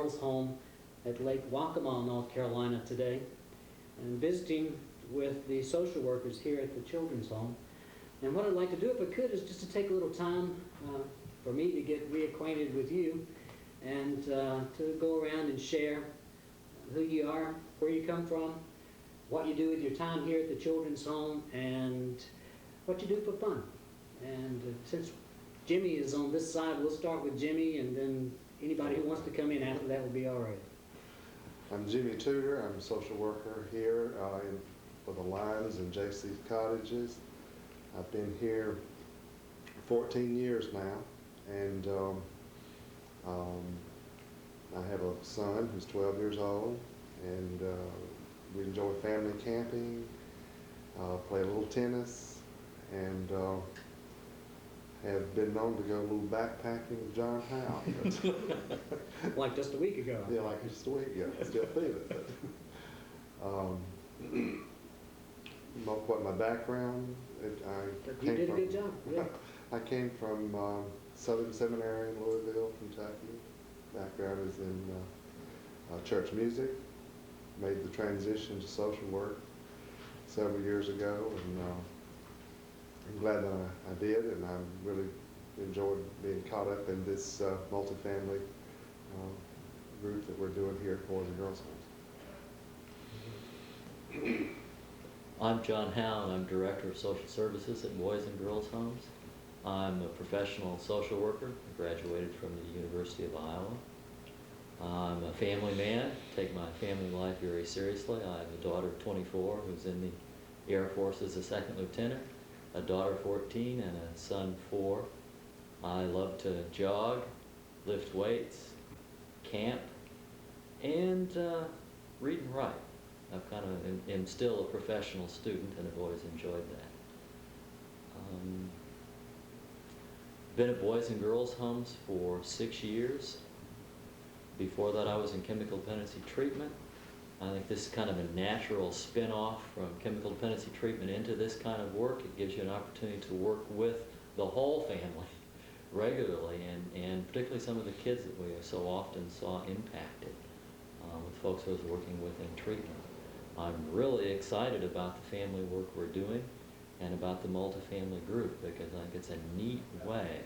girls' home at Lake Waccamaw, North Carolina today, and visiting with the social workers here at the children's home. And what I'd like to do, if I could, is just to take a little time for me to get reacquainted with you and to go around and share who you are, where you come from, what you do with your time here at the children's home, and what you do for fun. And since Jimmy is on this side, we'll start with Jimmy, and then anybody who wants to come in after that will be all right. I'm Jimmy Tudor. I'm a social worker here for the Lions and JC Cottages. I've been here 14 years now, and I have a son who's 12 years old, and we enjoy family camping, play a little tennis, and have been known to go a little backpacking with John Howe. Like just a week ago. Yeah, like just a week ago. I still feel it. But what my background, You did a good job. Yeah. I came from Southern Seminary in Louisville, Kentucky. Background is in church music. Made the transition to social work several years ago, and I'm glad that I did, and I really enjoyed being caught up in this multifamily group that we're doing here at Boys and Girls Homes. I'm John Howe, and I'm Director of Social Services at Boys and Girls Homes. I'm a professional social worker. I graduated from the University of Iowa. I'm a family man, take my family life very seriously. I have a daughter of 24 who's in the Air Force as a second lieutenant, a daughter 14, and a son 4. I love to jog, lift weights, camp, and read and write. I've kind of am still a professional student and have always enjoyed that. Been at Boys and Girls Homes for 6 years. Before that, I was in chemical dependency treatment. I think this is kind of a natural spin-off from chemical dependency treatment into this kind of work. It gives you an opportunity to work with the whole family regularly, and particularly some of the kids that we so often saw impacted with folks I was working with in treatment. I'm really excited about the family work we're doing and about the multifamily group, because I think it's a neat way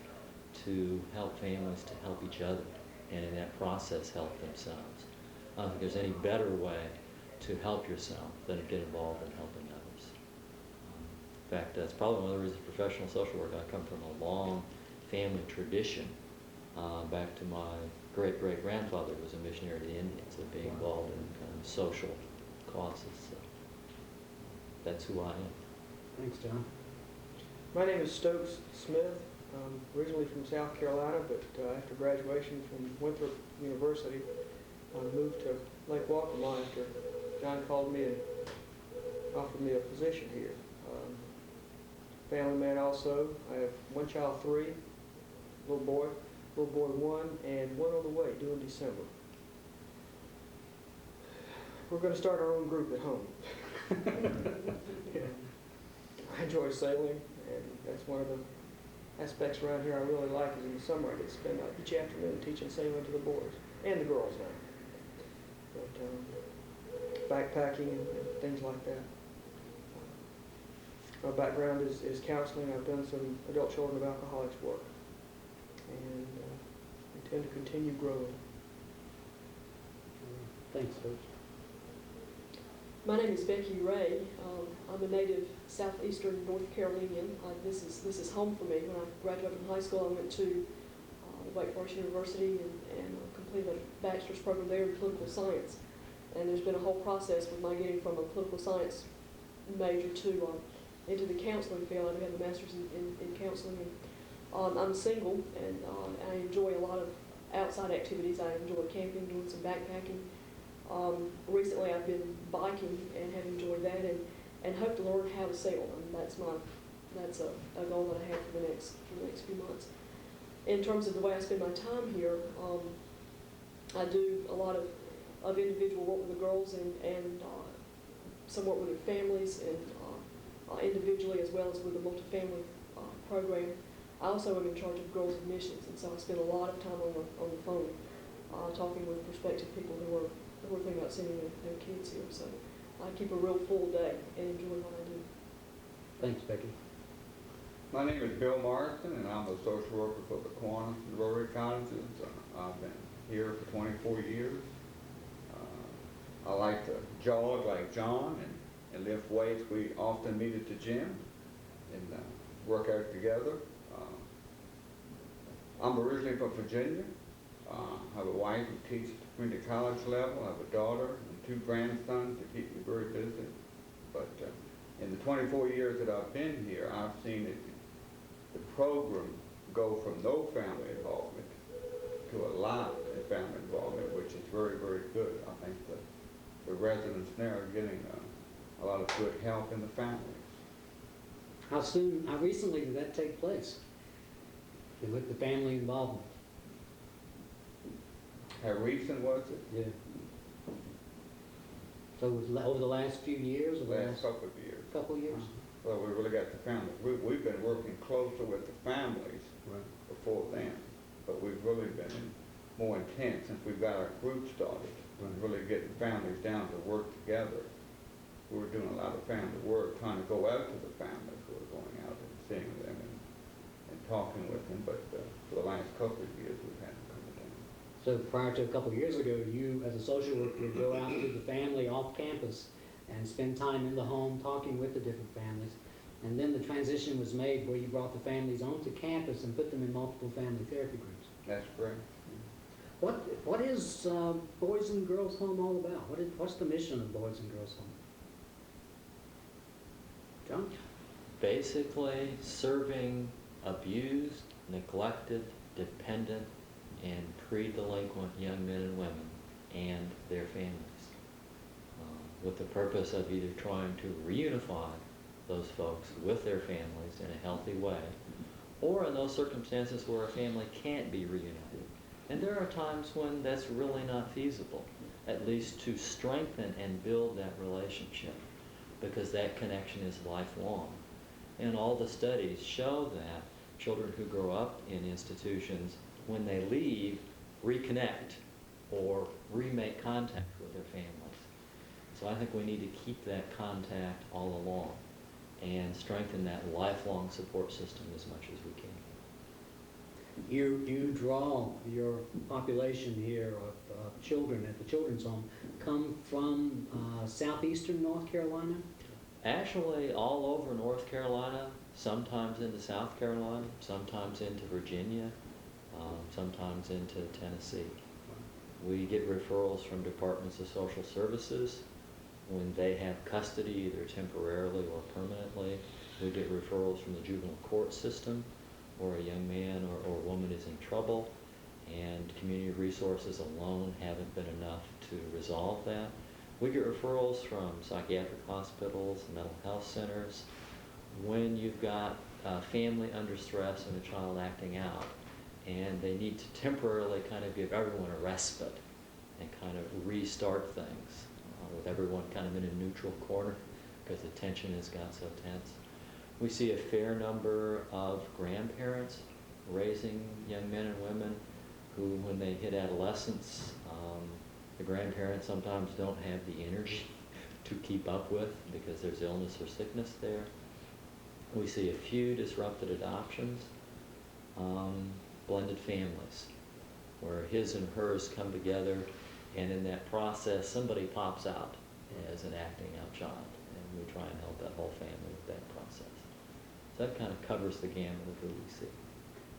to help families to help each other, and in that process help themselves. I don't think there's any better way to help yourself than to get involved in helping others. In fact, that's probably one of the reasons professional social work. I come from a long family tradition, back to my great-great-grandfather was a missionary to the Indians, of being involved in kind of social causes. So that's who I am. Thanks, John. My name is Stokes Smith. I'm originally from South Carolina, but after graduation from Winthrop University, I moved to Lake Waccamaw after John called me and offered me a position here. Family man also. I have one child, 3, little boy 1, and one on the way, due in December. We're going to start our own group at home. Yeah. I enjoy sailing, and that's one of the aspects around here I really like. Is in the summer I get to spend each afternoon teaching sailing to the boys and the girls now. But backpacking and things like that. My background is counseling. I've done some adult children of alcoholics work, and intend to continue growing. Thanks, Coach. My name is Becky Ray. I'm a native southeastern North Carolinian. This is home for me. When I graduated from high school, I went to Wake Forest University and completed a bachelor's program there in political science. And there's been a whole process with my getting from a political science major to into the counseling field. I have a master's in counseling. And, I'm single, and I enjoy a lot of outside activities. I enjoy camping, doing some backpacking. Recently I've been biking and have enjoyed that, and hope to learn how to sail. And that's a goal that I have for the next few months. In terms of the way I spend my time here, I do a lot of individual work with the girls and some work with their families and individually as well as with the multifamily program. I also am in charge of girls admissions, and so I spend a lot of time on the phone talking with prospective people who are thinking about sending their kids here. So I keep a real full day and enjoy what I do. Thanks, Becky. My name is Bill Morrison, and I'm a social worker for the Kiwanis and Rotary Colleges. I've been here for 24 years. I like to jog like John and lift weights. We often meet at the gym and work out together. I'm originally from Virginia. I have a wife who teaches at the community college level. I have a daughter and 2 grandsons that keep me very busy. But in the 24 years that I've been here, I've seen the program go from no family involvement to a lot of family involvement, which is very, very good. I think the residents there are getting a lot of good help in the families. How recently did that take place? If you look at the family involvement. How recent was it? Yeah. So it was over the last few years? Or the Last couple of years. couple of years? Well, we really got the families. We've been working closer with the families Right. before then, but we've really been more intense since we've got our group started. We're really getting families down to work together. We were doing a lot of family work, trying to go out to the families who were going out and seeing them and talking with them, but for the last couple of years we've had them coming down. So prior to a couple of years ago, you as a social worker would go out to the family off campus and spend time in the home talking with the different families. And then the transition was made where you brought the families onto campus and put them in multiple family therapy groups. That's correct. What is Boys and Girls Home all about? What's the mission of Boys and Girls Home? John? Basically, serving abused, neglected, dependent, and pre-delinquent young men and women and their families, with the purpose of either trying to reunify those folks with their families in a healthy way, or in those circumstances where a family can't be reunited. And there are times when that's really not feasible, at least to strengthen and build that relationship, because that connection is lifelong. And all the studies show that children who grow up in institutions, when they leave, reconnect or remake contact with their families. So I think we need to keep that contact all along and strengthen that lifelong support system as much as we can. You draw your population here of children at the Children's Home come from southeastern North Carolina? Actually, all over North Carolina, sometimes into South Carolina, sometimes into Virginia, sometimes into Tennessee. We get referrals from departments of social services when they have custody, either temporarily or permanently. We get referrals from the juvenile court system where a young man or woman is in trouble, and community resources alone haven't been enough to resolve that. We get referrals from psychiatric hospitals, mental health centers, when you've got a family under stress and a child acting out, and they need to temporarily kind of give everyone a respite and kind of restart things with everyone kind of in a neutral corner because the tension has got so tense. We see a fair number of grandparents raising young men and women who, when they hit adolescence, the grandparents sometimes don't have the energy to keep up with because there's illness or sickness there. We see a few disrupted adoptions, blended families, where his and hers come together, and in that process, somebody pops out as an acting out child, and we try and help that whole family with that process. So that kind of covers the gamut of who we see.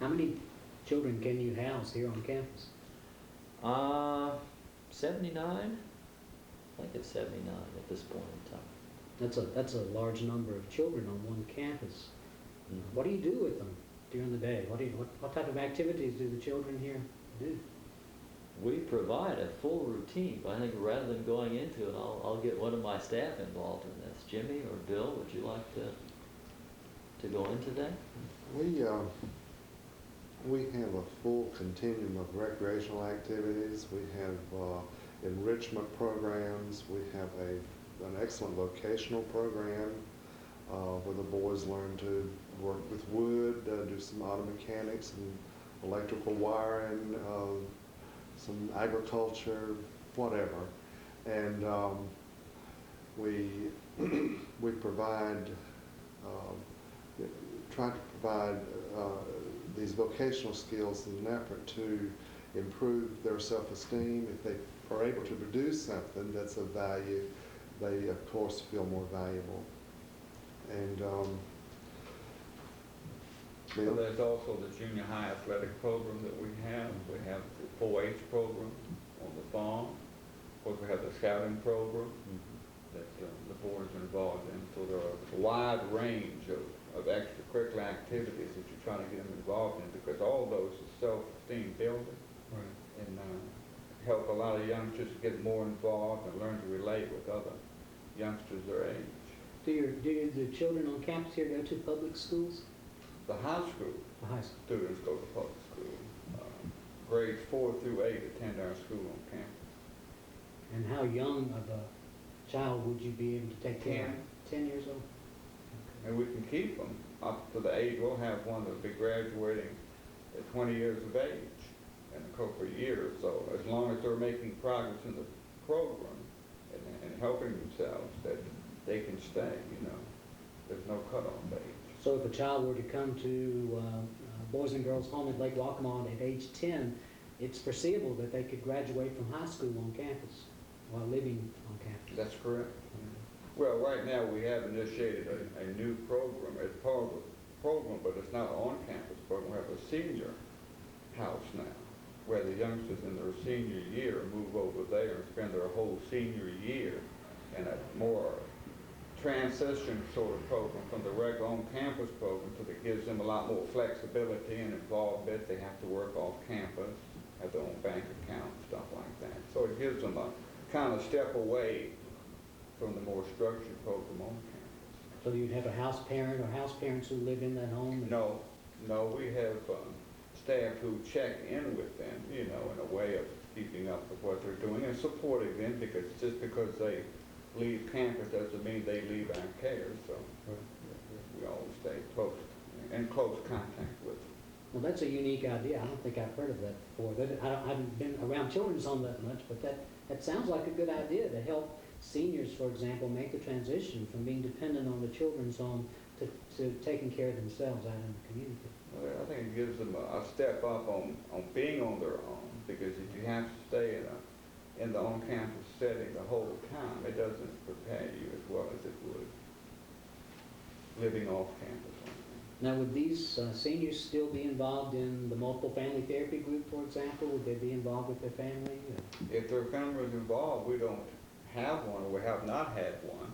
How many children can you house here on campus? 79? I think it's 79 at this point in time. That's a large number of children on one campus. Mhm. What do you do with them during the day? What type of activities do the children here do? We provide a full routine, but I think rather than going into it, I'll get one of my staff involved in this. Jimmy or Bill, would you like to go into that? We have a full continuum of recreational activities. We have enrichment programs. We have an excellent vocational program where the boys learn to work with wood, do some auto mechanics and electrical wiring, some agriculture, whatever. And we we provide, try to provide these vocational skills in an effort to improve their self-esteem. If they are able to produce something that's of value, they of course feel more valuable. And So there's also the junior high athletic program that we have. We have the 4-H program on the farm. Of course, we have the scouting program that the board is involved in. So there are a wide range of extracurricular activities that you're trying to get them involved in, because all those are self-esteem building and help a lot of youngsters get more involved and learn to relate with other youngsters their age. Do the children on campus here go to public schools? The high school The high school. students go to public school. Grades 4 through 8 attend our school on campus. And how young of a child would you be able to take care of? 10 years old? And we can keep them up to the age. We'll have one that'll be graduating at 20 years of age in a couple of years. So as long as they're making progress in the program and helping themselves, that they can stay, you know. There's no cutoff age. So if a child were to come to Boys and Girls Home at Lake Waccamaw at age 10, it's foreseeable that they could graduate from high school on campus while living on campus. That's correct. Well, right now we have initiated a new program. It's part of the program, but it's not an on-campus program. We have a senior house now, where the youngsters in their senior year move over there and spend their whole senior year in a more transition sort of program from the regular on-campus program, so that gives them a lot more flexibility and involvement. They have to work off campus, have their own bank account, stuff like that. So it gives them a kind of step away from the more structured program on campus. So you'd have a house parent or house parents who live in that home? No, we have staff who check in with them, you know, in a way of keeping up with what they're doing and supporting them, because just because they leave campus doesn't mean they leave our care, so we always stay in close contact with them. Well, that's a unique idea. I don't think I've heard of that before. I haven't been around children's home that much, but that sounds like a good idea to help seniors, for example, make the transition from being dependent on the children's home to taking care of themselves out in the community. Well, I think it gives them a step up on being on their own, because if you have to stay in the on-campus setting the whole time, it doesn't prepare you as well as it would living off campus. Now, would these seniors still be involved in the multiple family therapy group, for example? Would they be involved with their family? If their family was involved, we don't have one, or we have not had one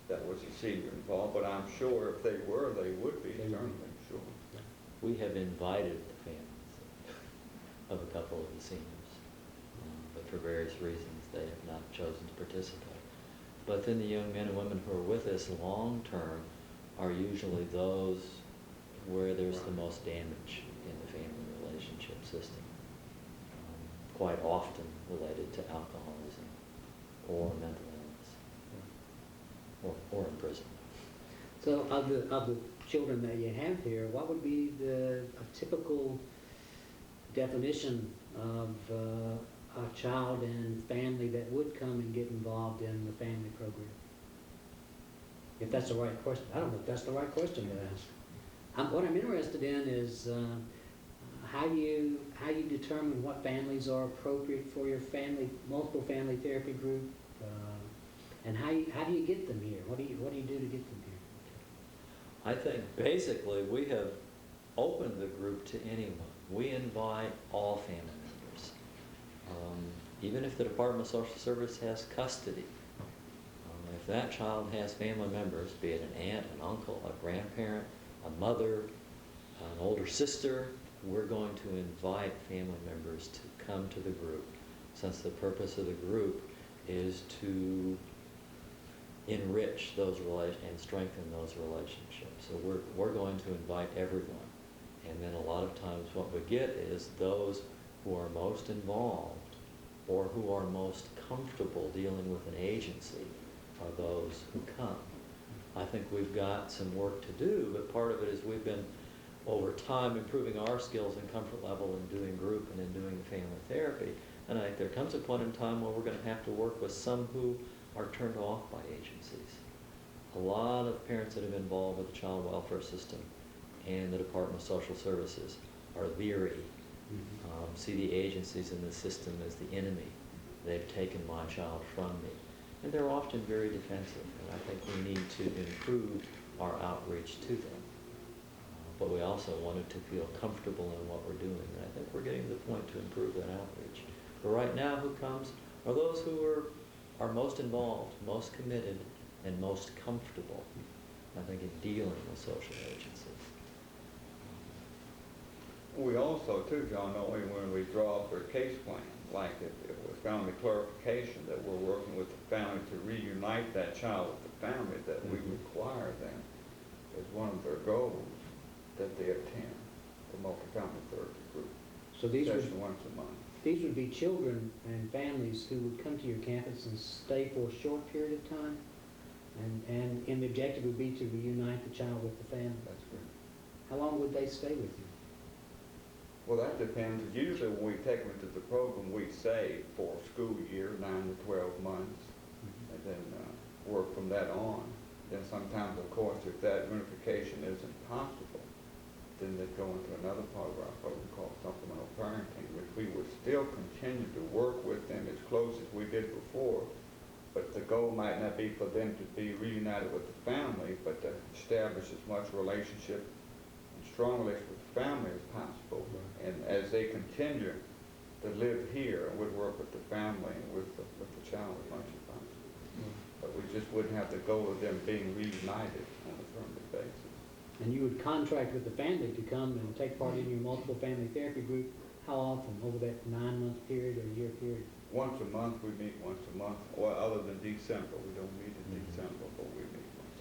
that was a senior involved, but I'm sure if they were, they would be, certainly, sure. We have invited the families of a couple of the seniors, but for various reasons they have not chosen to participate. But then the young men and women who are with us long-term are usually those where there's the most damage in the family relationship system, quite often related to alcoholism or mental illness or imprisonment. So of the children that you have here, what would be a typical definition of a child and family that would come and get involved in the family program? If that's the right question. I don't know if that's the right question to ask. What I'm interested in is how you determine what families are appropriate for your multiple family therapy group, and how do you get them here? What do you do to get them here? I think basically we have opened the group to anyone. We invite all family members, even if the Department of Social Service has custody. If that child has family members, be it an aunt, an uncle, a grandparent, a mother, an older sister, we're going to invite family members to come to the group, since the purpose of the group is to enrich those relations and strengthen those relationships. So we're going to invite everyone. And then a lot of times what we get is those who are most involved or who are most comfortable dealing with an agency are those who come. I think we've got some work to do, but part of it is we've been, over time, improving our skills and comfort level in doing group and in doing family therapy. And I think there comes a point in time where we're going to have to work with some who are turned off by agencies. A lot of parents that have been involved with the child welfare system and the Department of Social Services are leery, see the agencies in the system as the enemy. They've taken my child from me. And they're often very defensive, and I think we need to improve our outreach to them. But we also wanted to feel comfortable in what we're doing, and I think we're getting to the point to improve that outreach. But right now, who comes are those who are most involved, most committed, and most comfortable, I think, in dealing with social agencies. We also, too, John, know when we draw up our case plan, like if it was family clarification, that we're working with the family to reunite that child with the family, that we require them, as one of their goals, that they attend the multifamily therapy group So these session would, once a month. these would be children and families who would come to your campus and stay for a short period of time? And the objective would be to reunite the child with the family? That's great. How long would they stay with you? Well, that depends. Usually when we take them into the program, we say for a school year, 9 to 12 months, and then work from that on. Then sometimes, of course, if that unification isn't possible, then they go into another part of our program called supplemental parenting, which we would still continue to work with them as close as we did before. But the goal might not be for them to be reunited with the family, but to establish as much relationship and strong relationship with the family as possible. And as they continue to live here, we'd work with the family and with the child as much as possible. But we just wouldn't have the goal of them being reunited on a permanent basis. And you would contract with the family to come and take part in your multiple family therapy group, how often, over that 9-month period or year period? Once a month, we meet once a month, or other than December. We don't meet in December, but we meet once.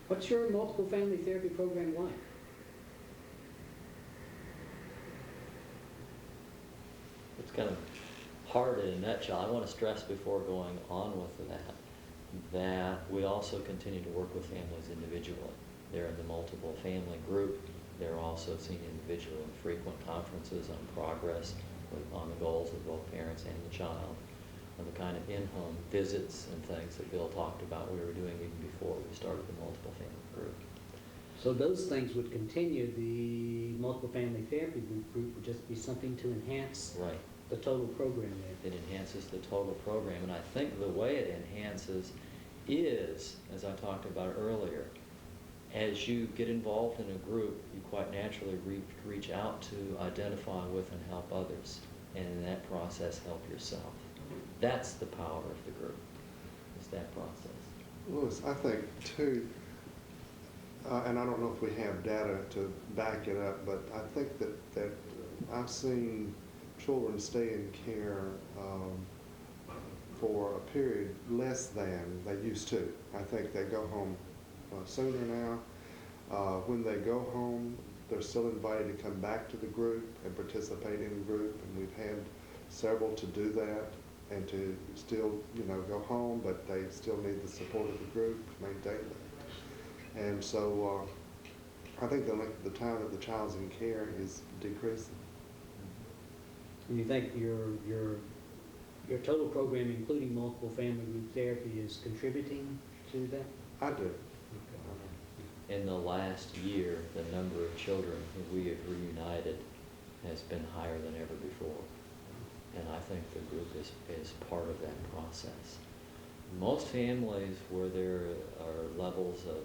What's your multiple family therapy program like? It's kind of hard in a nutshell. I want to stress before going on with that we also continue to work with families individually. They're in the multiple family group. They're also seen individually in frequent conferences on progress on the goals of both parents and the child, on the kind of in-home visits and things that Bill talked about we were doing even before we started the multiple family group. So those things would continue. The multiple family therapy group would just be something to enhance Right. the total program there. It enhances the total program, and I think the way it enhances is, as I talked about earlier, as you get involved in a group, you quite naturally reach out to identify with and help others, and in that process help yourself. That's the power of the group, is that process. Louis, I think too, and I don't know if we have data to back it up, but I think that I've seen children stay in care for a period less than they used to. I think they go home sooner now. When they go home, they're still invited to come back to the group and participate in the group, and we've had several to do that and to still, go home, but they still need the support of the group to maintain that. And so I think the length of the time that the child's in care is decreasing. And you think your total program, including multiple family group therapy, is contributing to that? I do. In the last year, the number of children who we have reunited has been higher than ever before. And I think the group is part of that process. Most families where there are levels of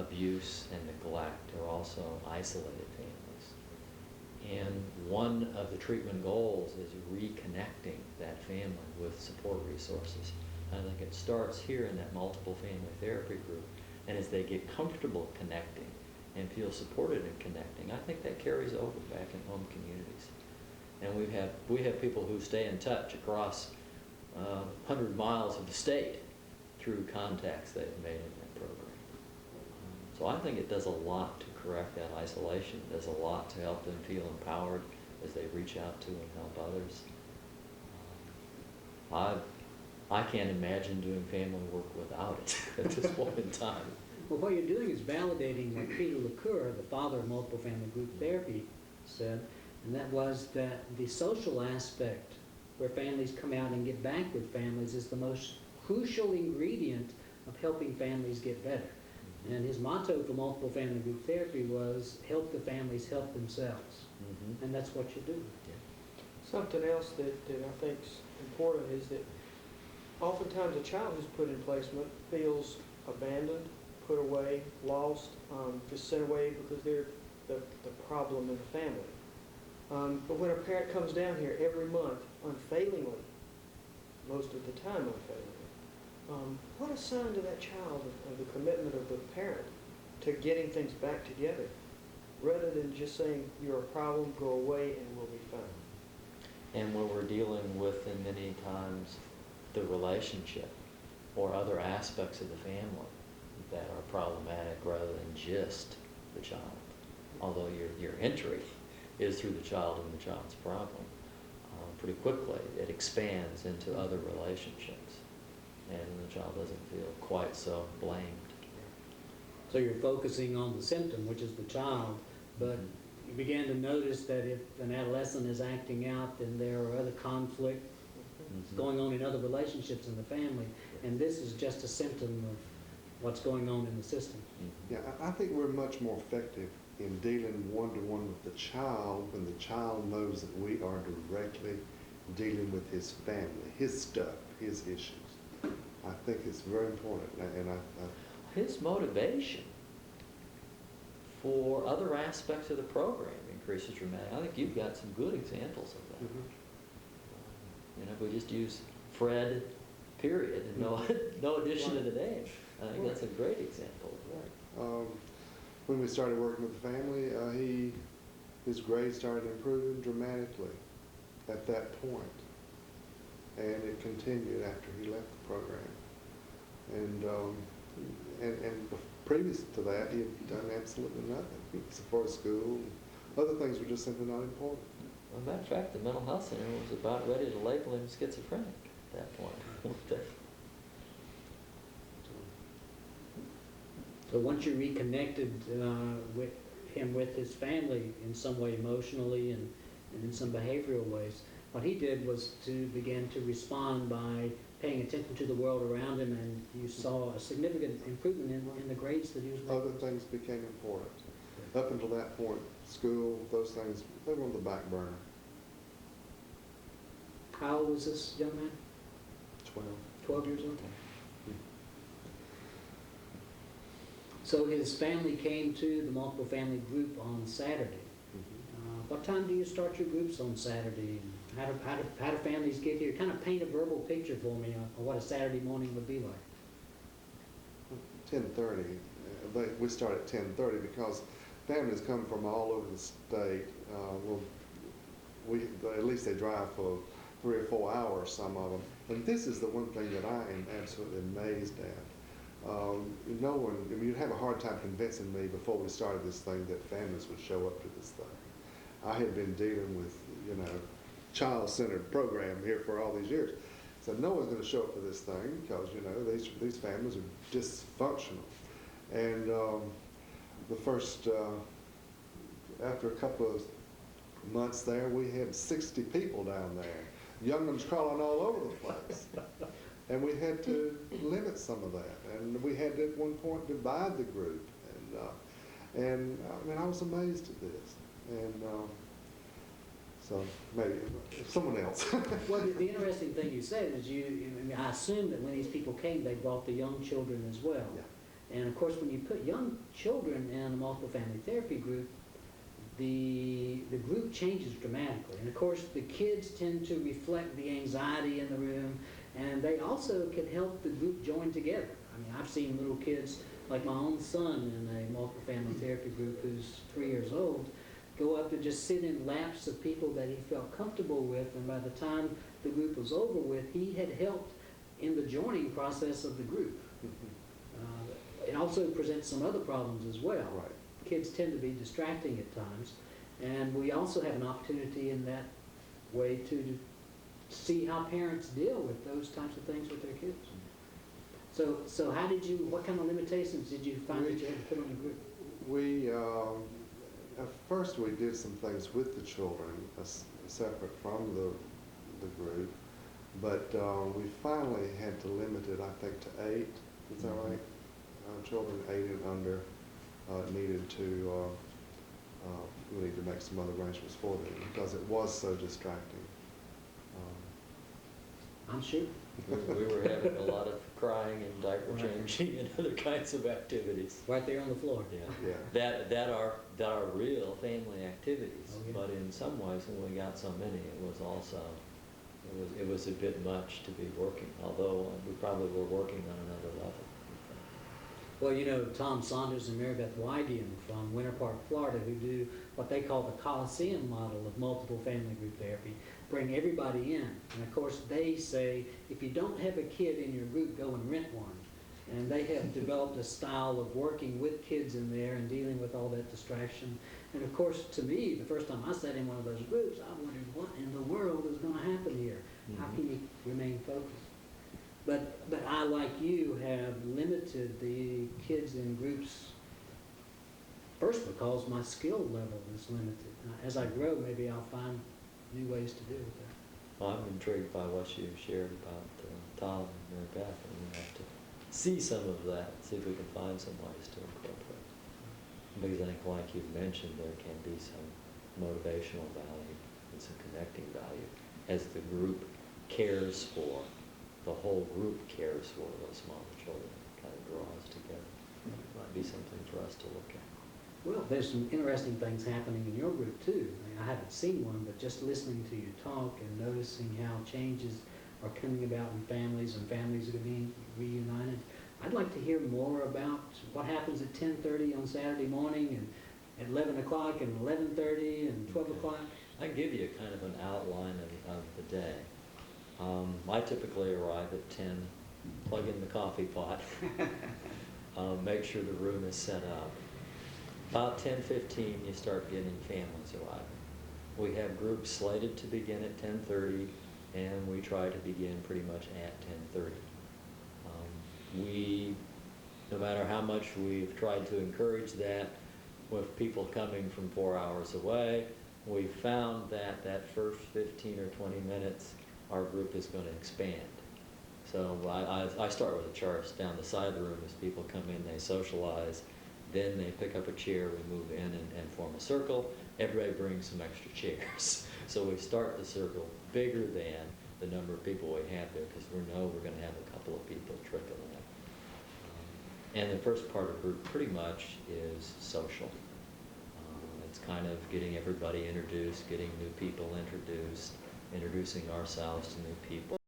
abuse and neglect are also isolated families. And one of the treatment goals is reconnecting that family with support resources. I think it starts here in that multiple family therapy group. And as they get comfortable connecting and feel supported in connecting, I think that carries over back in home communities. And we have people who stay in touch across 100 miles of the state through contacts they've made in that program. So I think it does a lot to correct that isolation. It does a lot to help them feel empowered as they reach out to and help others. I can't imagine doing family work without it at this point in time. Well, what you're doing is validating what Peter LaCour, the father of multiple family group therapy, said, and that was that the social aspect, where families come out and get back with families, is the most crucial ingredient of helping families get better. And his motto for multiple family group therapy was, help the families help themselves. And that's what you do. Something else that I think is important is that oftentimes a child who's put in placement feels abandoned, put away, lost, just sent away because they're the problem in the family. But when a parent comes down here every month, unfailingly, most of the time unfailingly, what a sign to that child of the commitment of the parent to getting things back together, rather than just saying, you're a problem, go away, and we'll be fine. And when we're dealing with, in many times, the relationship or other aspects of the family that are problematic rather than just the child. Although your entry is through the child and the child's problem, pretty quickly it expands into other relationships, and the child doesn't feel quite so blamed. So you're focusing on the symptom, which is the child, but you began to notice that if an adolescent is acting out, then there are other conflict going on in other relationships in the family, and this is just a symptom of what's going on in the system. Yeah, I think we're much more effective in dealing one-to-one with the child when the child knows that we are directly dealing with his family, his stuff, his issues. I think it's very important, and His motivation for other aspects of the program increases dramatically. I think you've got some good examples of that. You know, if we just use Fred, period, and no addition to the name, I think that's a great example of that. When we started working with the family, his grades started improving dramatically at that point, and it continued after he left the program. And previous to that, he had done absolutely nothing as far as school. Other things were just simply not important. As a matter of fact, the mental health center was about ready to label him schizophrenic at that point. So once you reconnected with him with his family in some way emotionally and in some behavioral ways, what he did was to begin to respond by paying attention to the world around him, and you saw a significant improvement in the grades that he was making. Other things became important. Up until that point, school, those things, they were on the back burner. How old was this young man? 12. 12 years old? So his family came to the multiple family group on Saturday. What time do you start your groups on Saturday? How do families get here? Kind of paint a verbal picture for me of what a Saturday morning would be like. 10:30. We start at 10:30 because families come from all over the state. At least they drive for 3 or 4 hours, some of them. And this is the one thing that I am absolutely amazed at. No one, I mean, you'd have a hard time convincing me before we started this thing that families would show up to this thing. I had been dealing with, child-centered program here for all these years. So no one's going to show up for this thing because, these families are dysfunctional. And the first, after a couple of months there, we had 60 people down there. Young ones crawling all over the place. And we had to limit some of that. And we had to, at one point, divide the group. And I was amazed at this. And so maybe someone else. Well, the interesting thing you said is I assume that when these people came, they brought the young children as well. Yeah. And of course, when you put young children in a multiple family therapy group, the group changes dramatically. And of course, the kids tend to reflect the anxiety in the room, and they also can help the group join together. I mean, I've seen little kids, like my own son in a multiple family therapy group who's 3 years old, go up and just sit in laps of people that he felt comfortable with, and by the time the group was over with, he had helped in the joining process of the group. It also presents some other problems as well. Right. Kids tend to be distracting at times, and we also have an opportunity in that way to see how parents deal with those types of things with their kids. So what kind of limitations did you find that you had to put on the group? At first, we did some things with the children, separate from the group, but we finally had to limit it, I think, to 8. Is that right? Children 8 and under needed to, we need to make some other arrangements for them because it was so distracting. I'm sure. We were having a lot of crying and diaper changing and other kinds of activities. Right there on the floor. Yeah. Yeah. That are real family activities. Oh, yeah. But in some ways, when we got so many, it was also, it was a bit much to be working, although we probably were working on another level. Well, you know, Tom Saunders and Mary Beth Wydian from Winter Park, Florida, who do what they call the Coliseum model of multiple family group therapy, bring everybody in. And of course, they say, if you don't have a kid in your group, go and rent one. And they have developed a style of working with kids in there and dealing with all that distraction. And of course, to me, the first time I sat in one of those groups, I wondered, what in the world is going to happen here? How can you remain focused? But I, like you, have limited the kids in groups, first because my skill level is limited. As I grow, maybe I'll find new ways to deal with that. Well, I'm intrigued by what you shared about Tom and Mary Beth, and we have to see some of that, see if we can find some ways to incorporate. Because I think, like you've mentioned, there can be some motivational value and some connecting value as the group cares for, the whole group cares for those smaller children. It kind of draws together. It might be something for us to look at. Well, there's some interesting things happening in your group too. I mean, I haven't seen one, but just listening to you talk and noticing how changes are coming about in families and families are being reunited. I'd like to hear more about what happens at 10:30 on Saturday morning and at 11 o'clock and 11:30 and 12 o'clock. I can give you kind of an outline of the day. I typically arrive at 10, plug in the coffee pot, make sure the room is set up. About 10:15, you start getting families arriving. We have groups slated to begin at 10:30, and we try to begin pretty much at 10:30. No matter how much we've tried to encourage that, with people coming from 4 hours away, we found that that first 15 or 20 minutes, our group is going to expand. So I start with a chart down the side of the room as people come in, they socialize, then they pick up a chair, we move in and form a circle. Everybody brings some extra chairs. So we start the circle bigger than the number of people we have there because we know we're going to have a couple of people trickle in. And the first part of group pretty much is social. It's kind of getting everybody introduced, getting new people introduced, introducing ourselves to new people.